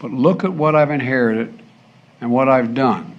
but look at what I've inherited and what I've done.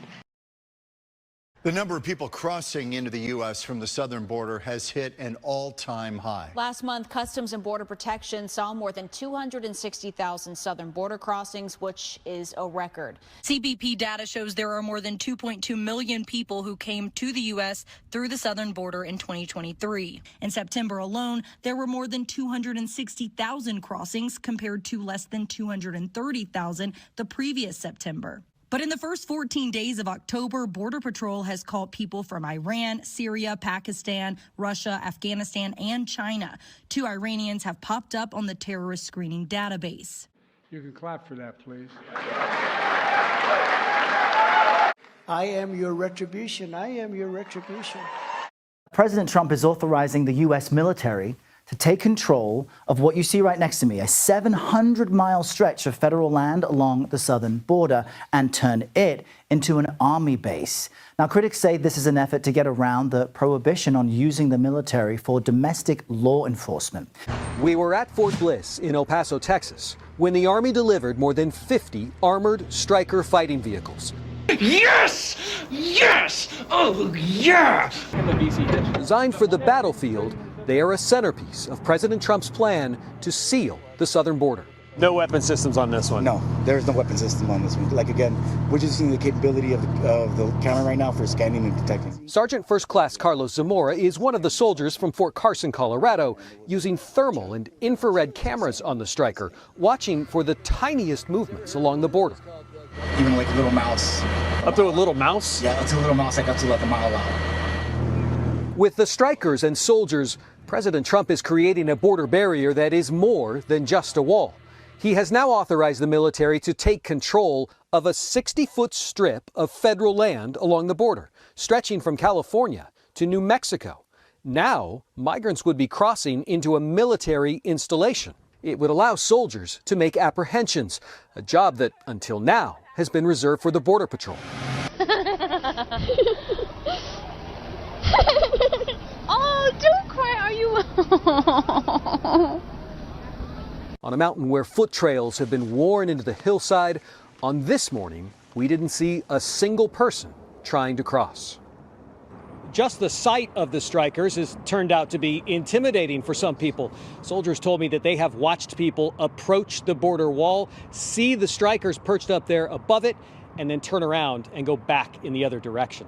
The number of people crossing into the U.S. from the southern border has hit an all-time high. Last month, Customs and Border Protection saw more than 260,000 southern border crossings, which is a record. CBP data shows there are more than 2.2 million people who came to the U.S. through the southern border in 2023. In September alone, there were more than 260,000 crossings compared to less than 230,000 the previous September. But in the first 14 days of October, Border Patrol has caught people from Iran, Syria, Pakistan, Russia, Afghanistan, and China. 2 Iranians have popped up on the terrorist screening database. You can clap for that, please. I am your retribution. I am your retribution. President Trump is authorizing the U.S. military to take control of what you see right next to me, a 700-mile stretch of federal land along the southern border, and turn it into an army base. Now, critics say this is an effort to get around the prohibition on using the military for domestic law enforcement. We were at Fort Bliss in El Paso, Texas, when the Army delivered more than 50 armored Stryker fighting vehicles. Yes! Yes! Oh, yeah! Designed for the battlefield, they are a centerpiece of President Trump's plan to seal the southern border. No weapon systems on this one? No, there's no weapon system on this one. Like, again, we're just using the capability of the camera right now for scanning and detecting. Sergeant First Class Carlos Zamora is one of the soldiers from Fort Carson, Colorado, using thermal and infrared cameras on the Stryker, watching for the tiniest movements along the border. Even like a little mouse. Up to a little mouse? Yeah, up to a little mouse, like up to like a mile out. With the Strykers and soldiers, President Trump is creating a border barrier that is more than just a wall. He has now authorized the military to take control of a 60-foot strip of federal land along the border, stretching from California to New Mexico. Now, migrants would be crossing into a military installation. It would allow soldiers to make apprehensions, a job that, until now, has been reserved for the Border Patrol. Oh, don't cry, are you? On a mountain where foot trails have been worn into the hillside, on this morning, we didn't see a single person trying to cross. Just the sight of the Strykers has turned out to be intimidating for some people. Soldiers told me that they have watched people approach the border wall, see the Strykers perched up there above it, and then turn around and go back in the other direction.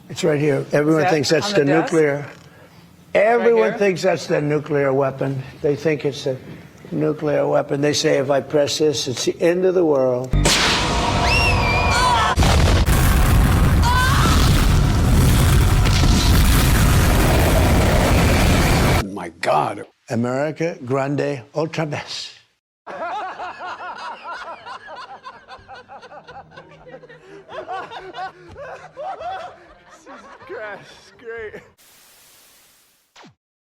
It's right here. Everyone thinks that's the nuclear. Everyone thinks that's the nuclear weapon. They think it's a nuclear weapon. They say if I press this, it's the end of the world. My God. America Grande Ultra Best. Jesus Christ, great.